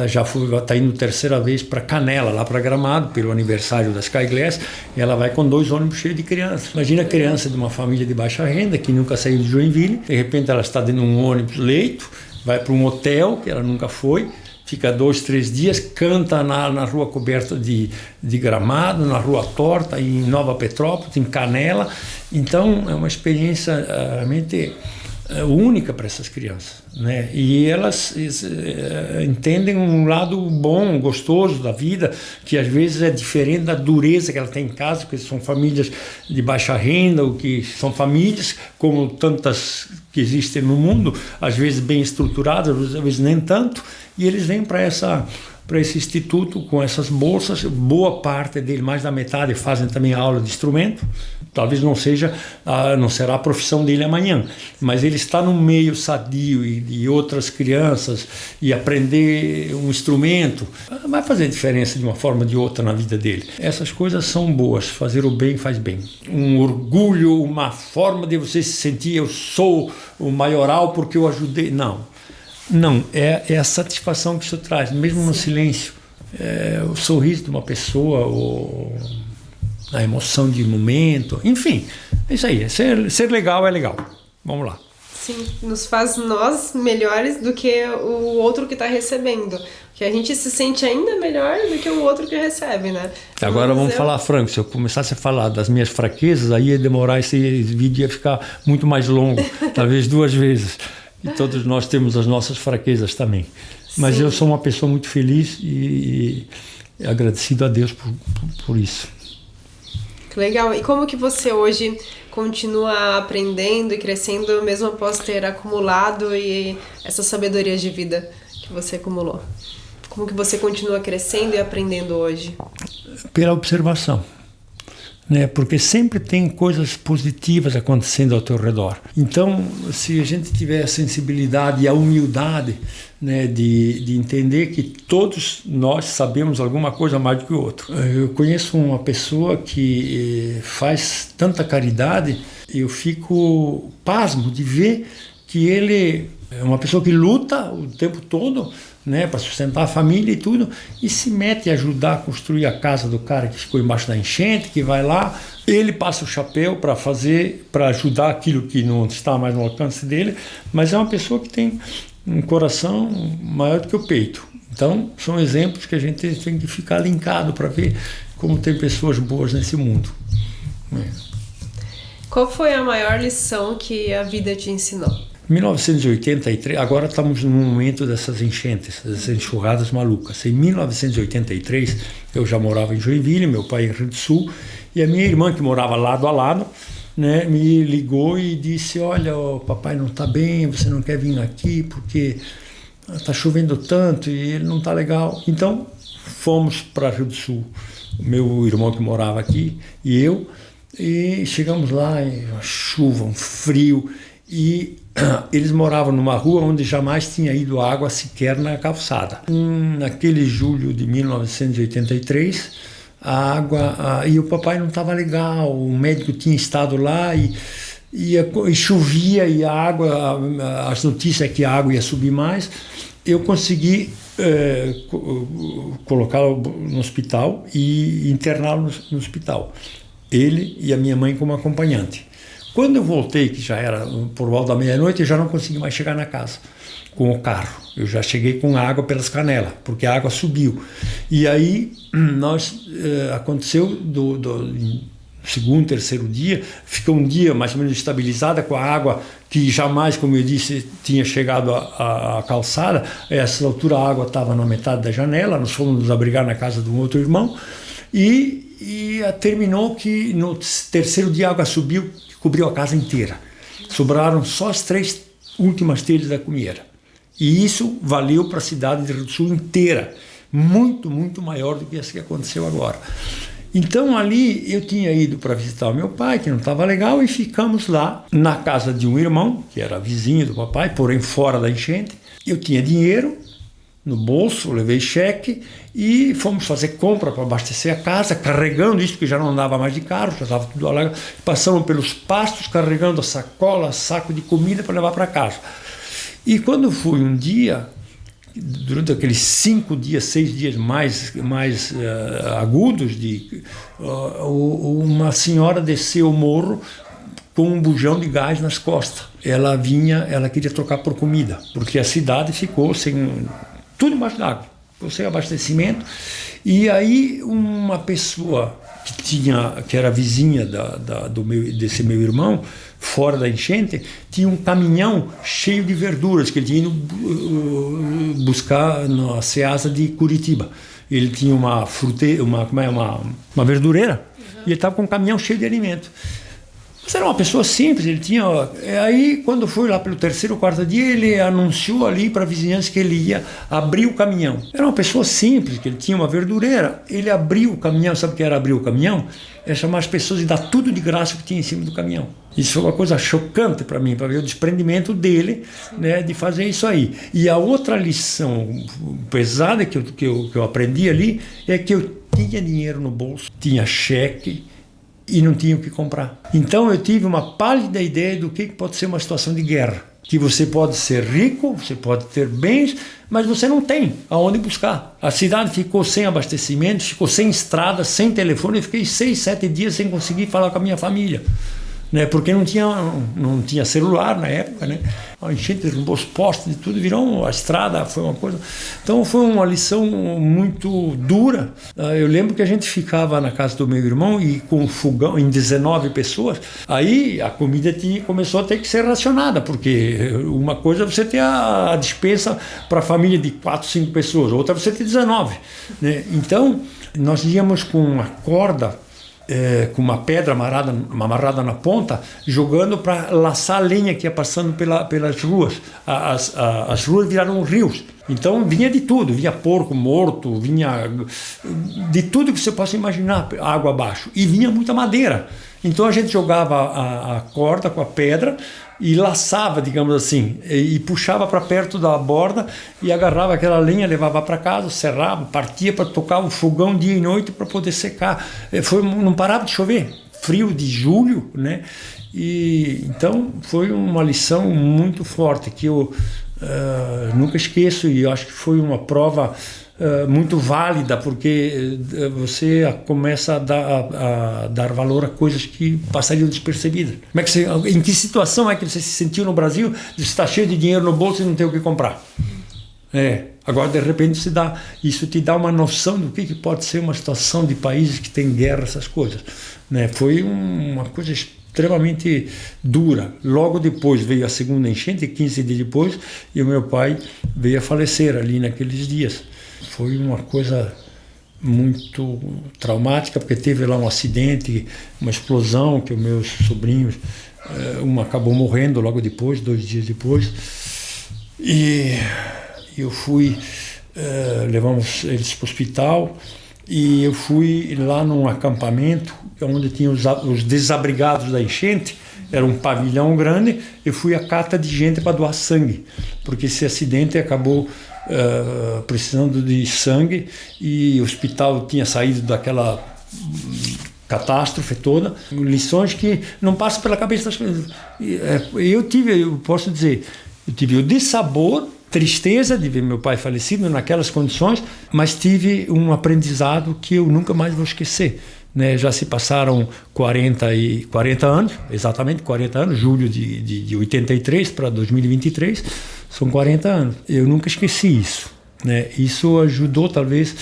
já está indo terceira vez para Canela, lá para Gramado, pelo aniversário da Sky Glass, e ela vai com 2 ônibus cheios de crianças. Imagina a criança de uma família de baixa renda, que nunca saiu de Joinville, de repente ela está dentro de um ônibus leito, vai para um hotel, que ela nunca foi, fica 2, 3 dias, canta na rua coberta de gramado, na rua torta, em Nova Petrópolis, em Canela. Então é uma experiência realmente única para essas crianças, né? E elas entendem um lado bom, gostoso da vida, que às vezes é diferente da dureza que ela tem em casa, porque são famílias de baixa renda, ou que são famílias como tantas que existem no mundo, às vezes bem estruturadas, às vezes nem tanto, e eles vêm para esse instituto com essas bolsas. Boa parte dele, mais da metade, fazem também aula de instrumento. Talvez não será a profissão dele amanhã, mas ele está no meio sadio e de outras crianças, e aprender um instrumento vai fazer diferença de uma forma ou de outra na vida dele. Essas coisas são boas, fazer o bem faz bem. Um orgulho, uma forma de você se sentir: eu sou o maioral porque eu ajudei. Não, é a satisfação que isso traz, mesmo no silêncio. O sorriso de uma pessoa, ou a emoção de um momento, enfim, é isso aí. Ser legal é legal. Vamos lá. Sim, nos faz nós melhores do que o outro que está recebendo. Que a gente se sente ainda melhor do que o outro que recebe, né? Agora vamos falar franco. Se eu começasse a falar das minhas fraquezas, aí ia demorar, esse vídeo ia ficar muito mais longo, talvez 2 vezes. E todos nós temos as nossas fraquezas também. Mas sim, eu sou uma pessoa muito feliz e agradecido a Deus por isso. Que legal. E como que você hoje continua aprendendo e crescendo, mesmo após ter acumulado essa sabedoria de vida que você acumulou? Como que você continua crescendo e aprendendo hoje? Pela observação. Né? Porque sempre tem coisas positivas acontecendo ao teu redor. Então, se a gente tiver a sensibilidade e a humildade, né, de entender que todos nós sabemos alguma coisa mais do que o outro. Eu conheço uma pessoa que faz tanta caridade, eu fico pasmo de ver que ele é uma pessoa que luta o tempo todo, né, para sustentar a família e tudo, e se mete a ajudar a construir a casa do cara que ficou embaixo da enchente, que vai lá, ele passa o chapéu para ajudar aquilo que não está mais no alcance dele, mas é uma pessoa que tem um coração maior do que o peito. Então, são exemplos que a gente tem que ficar linkado para ver como tem pessoas boas nesse mundo. Qual foi a maior lição que a vida te ensinou? 1983, agora estamos no momento dessas enchentes, dessas enxurradas malucas. Em 1983, eu já morava em Joinville, meu pai em Rio do Sul, e a minha irmã, que morava lado a lado, né, me ligou e disse: olha, o papai não está bem, você não quer vir aqui porque está chovendo tanto e ele não está legal. Então, fomos para Rio do Sul, o meu irmão que morava aqui e eu, E chegamos lá, uma chuva, um frio, e eles moravam numa rua onde jamais tinha ido água sequer na calçada. Naquele julho de 1983, a água... e o papai não estava legal, o médico tinha estado lá e chovia, e a água... as notícias é que a água ia subir mais. Eu consegui colocá-lo no hospital e interná-lo no hospital. Ele e a minha mãe como acompanhante. Quando eu voltei, que já era por volta da meia-noite, eu já não consegui mais chegar na casa com o carro. Eu já cheguei com água pelas canelas, porque a água subiu. E aí aconteceu do segundo, terceiro dia, ficou um dia mais ou menos estabilizada com a água que jamais, como eu disse, tinha chegado à calçada. A essa altura a água estava na metade da janela, nós fomos nos abrigar na casa de um outro irmão e terminou que no terceiro dia a água subiu, cobriu a casa inteira. Sobraram só as 3 últimas telhas da cumeira. E isso valeu para a cidade de Rio do Sul inteira. Muito, muito maior do que isso que aconteceu agora. Então ali eu tinha ido para visitar o meu pai, que não estava legal, e ficamos lá na casa de um irmão, que era vizinho do papai, porém fora da enchente. Eu tinha dinheiro no bolso, levei cheque e fomos fazer compra para abastecer a casa, carregando isso, porque já não andava mais de carro, já estava tudo alagado. Passamos pelos pastos, carregando a sacola, saco de comida para levar para casa. E quando fui um dia, durante aqueles 5 dias, 6 dias mais agudos, uma senhora desceu o morro com um bujão de gás nas costas. Ela queria trocar por comida, porque a cidade ficou sem tudo embaixo d'água, sem abastecimento. E aí uma pessoa que era vizinha desse meu irmão, fora da enchente, tinha um caminhão cheio de verduras que ele tinha ido buscar na Ceasa de Curitiba. Ele tinha uma verdureira, e ele estava com um caminhão cheio de alimento. Mas era uma pessoa simples, ele tinha... Aí, quando foi lá pelo terceiro ou quarto dia, ele anunciou ali para a vizinhança que ele ia abrir o caminhão. Era uma pessoa simples, que ele tinha uma verdureira, ele abriu o caminhão. Sabe o que era abrir o caminhão? É chamar as pessoas e dar tudo de graça que tinha em cima do caminhão. Isso foi uma coisa chocante para mim, para ver o desprendimento dele, né, de fazer isso aí. E a outra lição pesada que eu aprendi ali é que eu tinha dinheiro no bolso, tinha cheque, e não tinha o que comprar. Então eu tive uma pálida ideia do que pode ser uma situação de guerra. Que você pode ser rico, você pode ter bens, mas você não tem aonde buscar. A cidade ficou sem abastecimento, ficou sem estrada, sem telefone. Eu fiquei 6, 7 dias sem conseguir falar com a minha família, né? Porque não tinha celular na época, né? A enchente derrubou os postes e tudo, virou a estrada, foi uma coisa... Então foi uma lição muito dura. Eu lembro que a gente ficava na casa do meu irmão e com um fogão em 19 pessoas, aí a comida começou a ter que ser racionada, porque uma coisa é você ter a despensa para a família de 4, 5 pessoas, outra você ter 19, né? Então nós íamos com uma corda, com uma pedra amarrada na ponta, jogando para laçar a lenha que ia passando pelas ruas. As ruas viraram rios. Então vinha de tudo, vinha porco morto, vinha de tudo que você possa imaginar, água abaixo. E vinha muita madeira. Então a gente jogava a corda com a pedra e laçava, digamos assim, e puxava para perto da borda e agarrava aquela lenha, levava para casa, serrava, partia para tocar o fogão dia e noite para poder secar. Não parava de chover, frio de julho, né? E então foi uma lição muito forte que eu nunca esqueço, e eu acho que foi uma prova muito válida, porque você começa a dar valor a coisas que passariam despercebidas. Em que situação é que você se sentiu no Brasil de estar cheio de dinheiro no bolso e não ter o que comprar? Agora de repente isso te dá uma noção do que pode ser uma situação de países que tem guerra, essas coisas, né? Foi uma coisa extremamente dura. Logo depois veio a segunda enchente, 15 dias depois, e o meu pai veio a falecer ali naqueles dias. Foi uma coisa muito traumática, porque teve lá um acidente, uma explosão, que os meus sobrinhos, uma acabou morrendo logo depois, 2 dias depois, e eu fui, levamos eles para o hospital, e eu fui lá num acampamento onde tinha os desabrigados da enchente. Era um pavilhão grande. Eu fui à cata de gente para doar sangue, porque esse acidente acabou precisando de sangue e o hospital tinha saído daquela catástrofe toda. Lições que não passam pela cabeça das pessoas. Eu posso dizer, eu tive o dissabor, tristeza de ver meu pai falecido naquelas condições, mas tive um aprendizado que eu nunca mais vou esquecer. Né? Já se passaram 40 anos, exatamente 40 anos, julho de 83 para 2023, são 40 anos. Eu nunca esqueci isso. Né? Isso ajudou talvez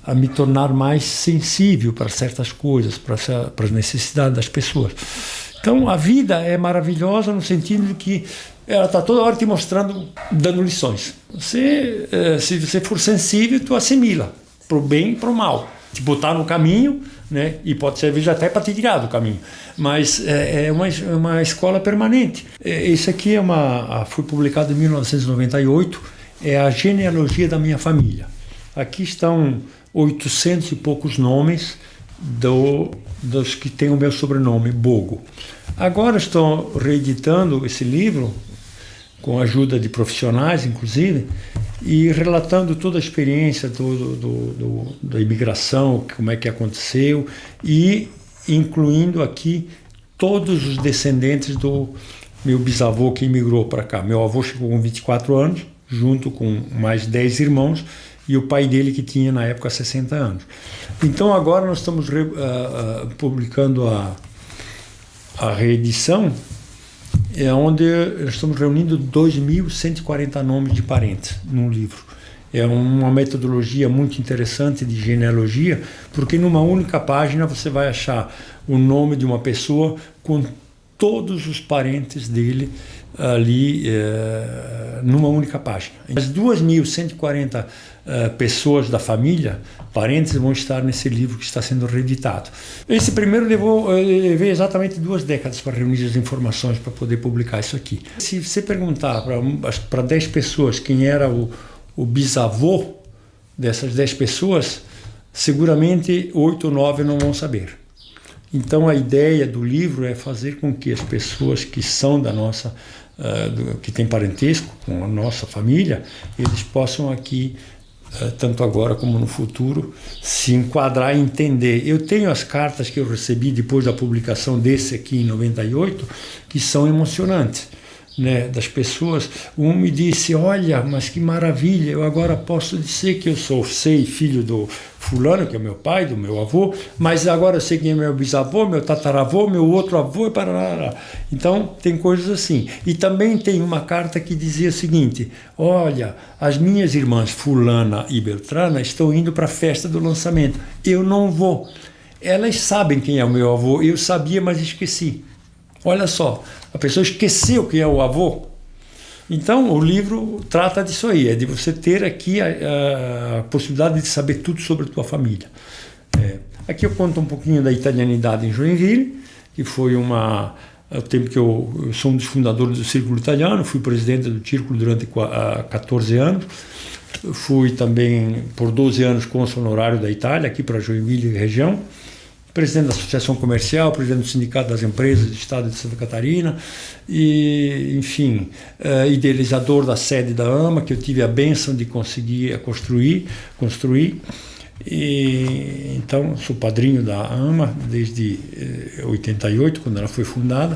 a me tornar mais sensível para certas coisas, para as necessidades das pessoas. Então a vida é maravilhosa no sentido de que ela está toda hora te mostrando, dando lições. Se você for sensível, tu assimila, para o bem e para o mal. Te botar no caminho, né? E pode servir até para te tirar do caminho. Mas é uma escola permanente. Isso aqui foi publicado em 1998, é a genealogia da minha família. Aqui estão 800 e poucos nomes dos que têm o meu sobrenome, Bogo. Agora estou reeditando esse livro, com a ajuda de profissionais, inclusive, e relatando toda a experiência da imigração, como é que aconteceu, e incluindo aqui todos os descendentes do meu bisavô que imigrou para cá. Meu avô chegou com 24 anos, junto com mais 10 irmãos, e o pai dele que tinha na época 60 anos. Então agora nós estamos publicando a reedição, onde estamos reunindo 2.140 nomes de parentes num livro. É uma metodologia muito interessante de genealogia, porque numa única página você vai achar o nome de uma pessoa com todos os parentes dele ali numa única página. As 2.140 pessoas da família, parentes, vão estar nesse livro que está sendo reeditado. Esse primeiro levei exatamente 2 décadas para reunir as informações para poder publicar isso aqui. Se você perguntar para 10 pessoas quem era o bisavô dessas 10 pessoas, seguramente 8 ou 9 não vão saber. Então a ideia do livro é fazer com que as pessoas que são da nossa, que têm parentesco com a nossa família, eles possam aqui, tanto agora como no futuro, se enquadrar e entender. Eu tenho as cartas que eu recebi depois da publicação desse aqui em 98, que são emocionantes. Né, das pessoas. Um me disse: olha, mas que maravilha, eu agora posso dizer que eu sou filho do fulano, que é meu pai, do meu avô, mas agora eu sei quem é meu bisavô, meu tataravô, meu outro avô e parará. Então tem coisas assim. E também tem uma carta que dizia o seguinte: olha, as minhas irmãs fulana e beltrana estão indo para a festa do lançamento, eu não vou. Elas sabem quem é o meu avô, eu sabia, mas esqueci. Olha só, a pessoa esqueceu quem é o avô. Então, o livro trata disso aí, é de você ter aqui a possibilidade de saber tudo sobre a tua família. Aqui eu conto um pouquinho da italianidade em Joinville, que foi o tempo que eu sou um dos fundadores do Círculo Italiano, fui presidente do Círculo durante 14 anos, fui também por 12 anos cônsul honorário da Itália, aqui para Joinville e região, presidente da Associação Comercial, presidente do Sindicato das Empresas do Estado de Santa Catarina e, enfim, idealizador da sede da AMA, que eu tive a bênção de conseguir construir. E, então, sou padrinho da AMA desde 88, quando ela foi fundada.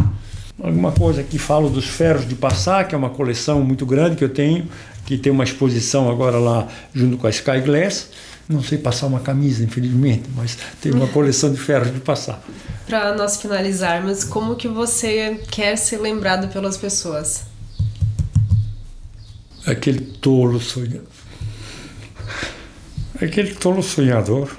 Alguma coisa aqui falo dos ferros de passar, que é uma coleção muito grande que eu tenho, que tem uma exposição agora lá junto com a Sky Glass. Não sei passar uma camisa, infelizmente, mas tem uma coleção de ferros de passar. Para nós finalizarmos, como que você quer ser lembrado pelas pessoas? Aquele tolo sonhador. Aquele tolo sonhador.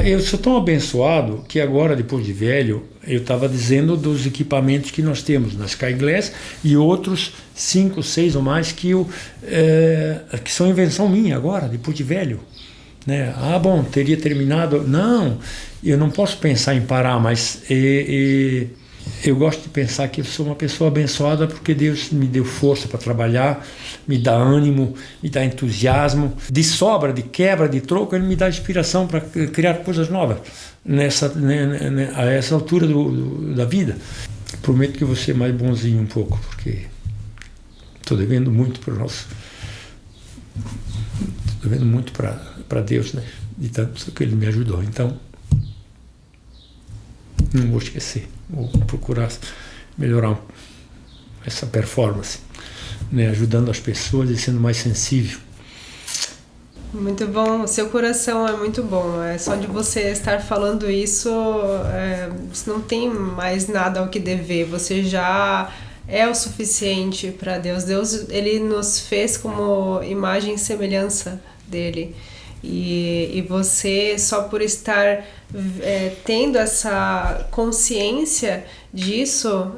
Eu sou tão abençoado que agora, depois de velho, eu estava dizendo dos equipamentos que nós temos na Sky Glass e outros 5, 6 ou mais que são invenção minha agora, depois de velho. Né? Bom, teria terminado. Não, eu não posso pensar em parar, mas Eu gosto de pensar que eu sou uma pessoa abençoada porque Deus me deu força para trabalhar, me dá ânimo, me dá entusiasmo. De sobra, de quebra, de troco, Ele me dá inspiração para criar coisas novas a essa altura da vida. Prometo que vou ser mais bonzinho um pouco, porque estou devendo muito para para Deus, né? De tanto que Ele me ajudou. Então, não vou esquecer. Vou procurar melhorar essa performance, né? Ajudando as pessoas e sendo mais sensível. Muito bom, o seu coração é muito bom. É só de você estar falando isso, você não tem mais nada ao que dever. Você já é o suficiente para Deus. Deus, Ele nos fez como imagem e semelhança dele. E você, só por estar tendo essa consciência disso,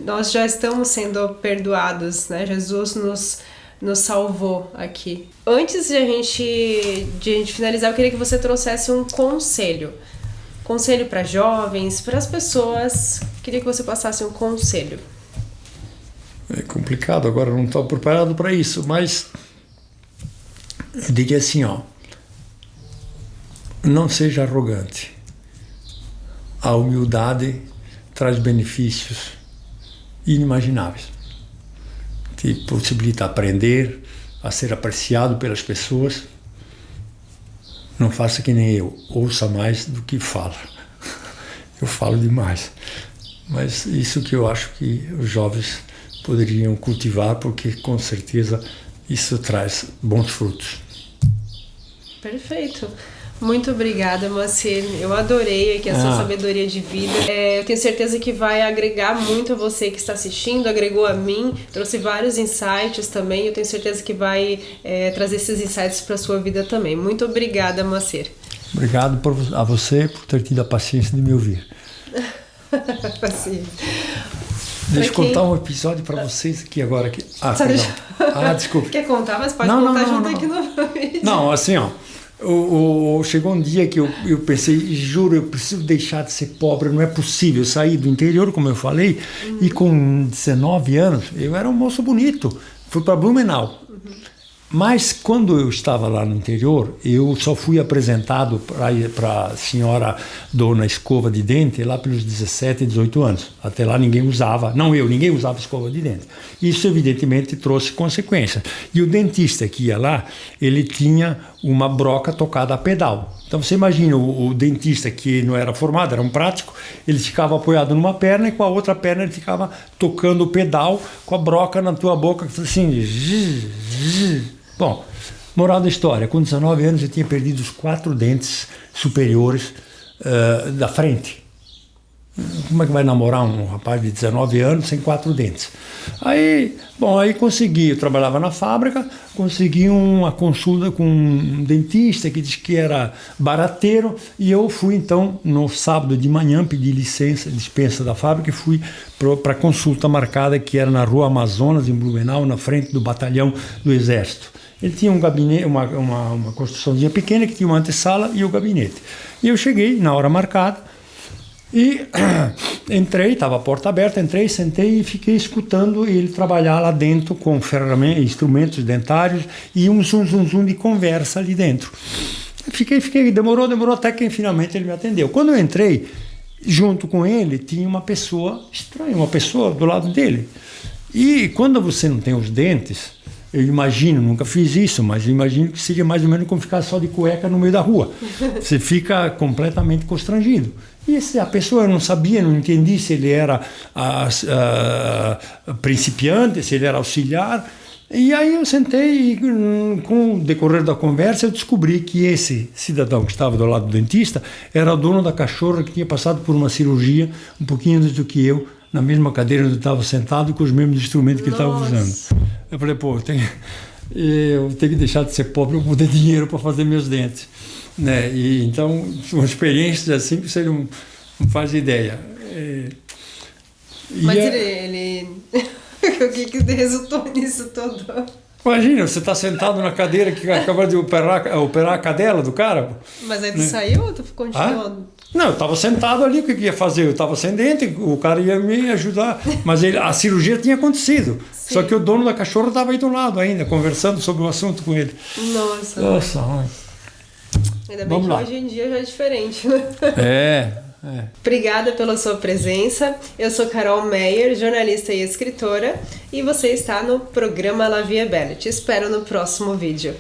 nós já estamos sendo perdoados, né? Jesus nos salvou aqui. Antes de a gente finalizar, eu queria que você trouxesse um conselho. Conselho para jovens, para as pessoas. Queria que você passasse um conselho. É complicado, agora não estou preparado para isso, mas eu diria assim, não seja arrogante. A humildade traz benefícios inimagináveis. Te possibilita aprender, a ser apreciado pelas pessoas. Não faça que nem eu, ouça mais do que fala. Eu falo demais. Mas isso que eu acho que os jovens poderiam cultivar, porque com certeza isso traz bons frutos. Perfeito. Muito obrigada, Moacir. Eu adorei aqui a sua sabedoria de vida. Eu tenho certeza que vai agregar muito a você que está assistindo, agregou a mim, trouxe vários insights também. Eu tenho certeza que vai trazer esses insights para a sua vida também. Muito obrigada, Moacir. Obrigado a você por ter tido a paciência de me ouvir. Paciência. Deixa eu contar um episódio para vocês aqui agora. Perdão. Desculpa. Quer contar, mas pode contar junto aqui no vídeo. Não, assim, chegou um dia que eu pensei, juro, eu preciso deixar de ser pobre, não é possível. Eu saí do interior, como eu falei, e com 19 anos, eu era um moço bonito. Fui para Blumenau. Mas quando eu estava lá no interior, eu só fui apresentado para a senhora dona escova de dente lá pelos 17, 18 anos. Até lá ninguém usava, ninguém usava escova de dente. Isso evidentemente trouxe consequências. E o dentista que ia lá, ele tinha uma broca tocada a pedal. Então você imagina o dentista que não era formado, era um prático, ele ficava apoiado numa perna e com a outra perna ele ficava tocando o pedal com a broca na tua boca, assim, Bom, moral da história, com 19 anos eu tinha perdido os 4 dentes superiores da frente. Como é que vai namorar um rapaz de 19 anos sem 4 dentes? Aí consegui, eu trabalhava na fábrica, consegui uma consulta com um dentista que disse que era barateiro, e eu fui então no sábado de manhã, pedi dispensa da fábrica, e fui para a consulta marcada, que era na Rua Amazonas, em Blumenau, na frente do batalhão do Exército. Ele tinha um gabinete, uma construçãozinha pequena que tinha uma antessala e o gabinete. E eu cheguei na hora marcada e entrei, estava a porta aberta, sentei e fiquei escutando ele trabalhar lá dentro com instrumentos dentários e um zum de conversa ali dentro. Fiquei, demorou até que finalmente ele me atendeu. Quando eu entrei, junto com ele tinha uma pessoa estranha, uma pessoa do lado dele. E quando você não tem os dentes, eu imagino, nunca fiz isso, mas eu imagino que seria mais ou menos como ficar só de cueca no meio da rua. Você fica completamente constrangido. E a pessoa, eu não sabia, não entendi se ele era principiante, se ele era auxiliar. E aí eu sentei e com o decorrer da conversa eu descobri que esse cidadão que estava do lado do dentista era o dono da cachorra que tinha passado por uma cirurgia um pouquinho antes do que eu, na mesma cadeira onde eu estava sentado, com os mesmos instrumentos que ele estava usando. Eu falei, eu tenho que deixar de ser pobre para poder ter dinheiro para fazer meus dentes. Né? E, então, uma experiência assim que você não faz ideia. Mas ele... o que resultou nisso todo? Imagina, você está sentado na cadeira que acabou de operar a cadela do cara. Mas aí tu saiu ou tu continuou? Não, eu estava sentado ali, o que eu ia fazer? Eu estava sem dente, o cara ia me ajudar, mas a cirurgia tinha acontecido. Sim. Só que o dono da cachorra estava aí do lado ainda, conversando sobre o assunto com ele. Nossa, mãe. Ainda bem que hoje em dia já é diferente, né? É. Obrigada pela sua presença. Eu sou Carol Meyer, jornalista e escritora, e você está no programa La Vie est Belle. Te espero no próximo vídeo.